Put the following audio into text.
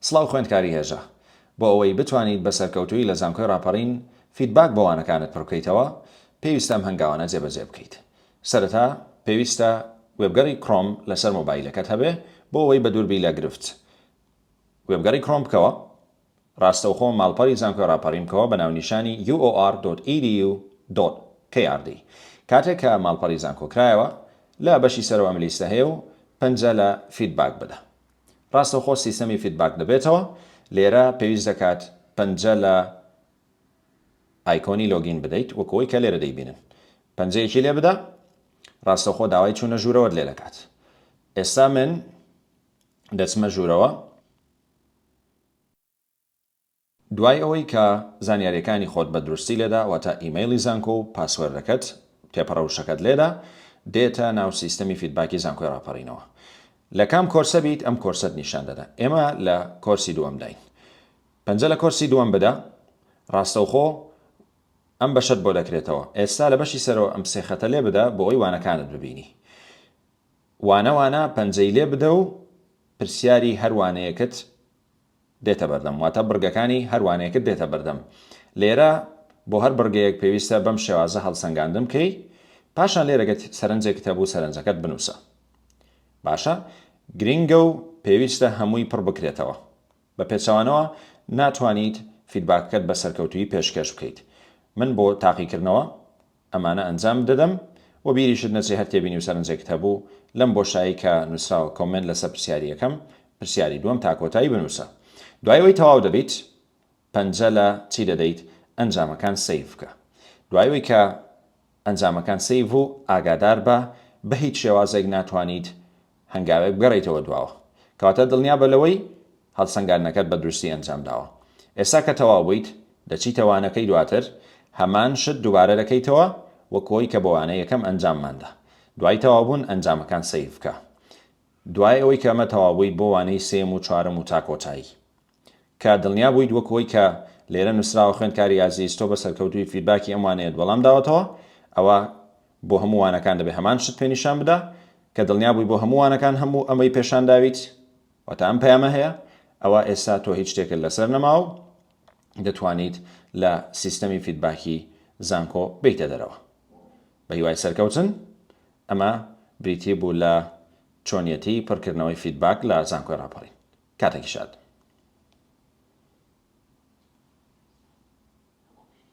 سڵاو خوێندکاری هێژە بۆ ئەوەی بتوانیت بە سەرکەوتووی لە زانکۆی ڕاپەڕین فیدباک بۆ وانەکانت پڕبکەیتەوە پێویستە ئەم هەنگاوانە جێبەجێ بکەیت. سەرەتا پێویستە وێبگەڕی کڕۆم لەسەر مۆبایلەکەت هەبێ بۆ ئەوەی بە دووربی لە گرفت. وێبگەڕی کڕۆم بکەوە، ڕاستەوخۆ ماڵپەڕی زانکۆی ڕاپەڕین بکەوە بە ناونیشانی uor.edu.krd. کاتێک کە ماڵپەڕی زانکۆ کرایەوە لە بەشی سەرەوە ئەم لیستە هەیە و پەنجە لە فیدباک بدە. ڕاستەوخۆ سیستەمی فیدباک دەبێتەوە. لێرە پێویست دەکات پەنجە لە ئایکۆنی لۆگین بدەیت وەکەوەی کە لێرە دەیبینن. پەنجەیەکی لێ بدە، ڕاستەوخۆ داوای چوونە ژوورەوەت لێ دەکات. ئێستا من دەچمە ژوورەوە. دوای ئەوەی کە زانیاریەکانی خۆت بە دروستی لێدا واتە ئیمەیلی زانکۆ و پاسوەردەکەت تێپەڕەوشەکەت لێدا دێتە ناو سیستەمی فیدباکی زانکۆی ڕاپەڕینەوە. لە کام کۆرسە بیت ئەم کۆرسەت نیشان دەدا. ئێمە لە کۆرسی دووەم داین. پەنجە لە کۆرسی دووەم بدە، ڕاستەوخۆ ئەم بەشت بۆ دەکرێتەوە. ئێستا لە بەشی سەرەوە ئەم سێ خەتە لێ بدە بۆ ئەوی وانەکانت ببینی. وانە پەنجەی لێ بدە و پرسیاری هەروانەیەکت دێتە بەردەم، واتە بڕگەکانی هەروانەیەکت دێتە بەردەم. لێرە بۆ هەر بڕگەیەک پێویستە بەم شێوازە هەڵسەنگاندن بکەی، پاشان لێرەگەت سەرنجێکت هەبوو سەرنجەکەت بنووسە. باشە، گرینگە و پێویستە هەمووی پڕ بکرێتەوە. بە پێچەوانەوە ناتوانیت فیدباکەت بە سەرکەوتووی پێشکەش بکەیت. من بۆ تاقیکردنەوە ئەمانە ئەنجام دەدەم و بیریشت نەچێ هەر تێبینی و سەرنجێکت هەبوو لەم بۆشایی کە نووسراوە کۆمنت لەسەر پرسیاریەکەم، پرسیاری دووەم تا کۆتایی بنووسە. دوایەوەی تەواو دەبیت پەنجە لە چی دەدەیت؟ ئەنجامەکان سەیڤ بکە. دوایەوەی کە ئەنجامەکان سەیڤ و ئاگادار بە هیچ شێوازێک ناتوانیت هەنگاوێک بگەڕیتەوە دواوە، کەواتە دڵنیا بە لەوەی هەڵسەنگاندنەکەت بە دروستی ئەنجام داوە. ئێستا کە تەواو بوویت دەچیتە وانەکەی دواتر، هەمان شت دووبارە دەکەیتەوە وەکەوەی کە بە وانەی یەکەم ئەنجامماندا. دوای تەواوبوون ئەنجامەکان سەیڤ بکە. دوای ئەوەی کە ئەمە تەواو بوویت بۆ وانەی سێم و چوارم و تا کۆتایی کە دڵنیا بوویت وەکەوەی کە لێرە نووسراوە خوێندکاری عەزیز تۆ بە سەرکەوتووی فیدباکی ئەم وانەیەت وەڵام داوەتەوە، ئەوە بۆ هەموو وانەکان دەبێت هەمان شت پێ نیشان بدە کە دڵنیا بووی بۆ هەموو وانەکان هەموو ئەمەی پێشان داویت واتە ئەم پەیامە هەیە. ئەوە ئێستا تۆ هیچ شتێکت لەسەر نەما و دەتوانیت لە سیستەمی فیدباکی زانکۆ بیتە دەرەوە. بە هیوای سەرکەوتن، ئەمە بریتی بوو لە چۆنیەتی پڕکردنەوەی فیدباک لە زانکۆی ڕاپەڕین. کاتێکی شاد.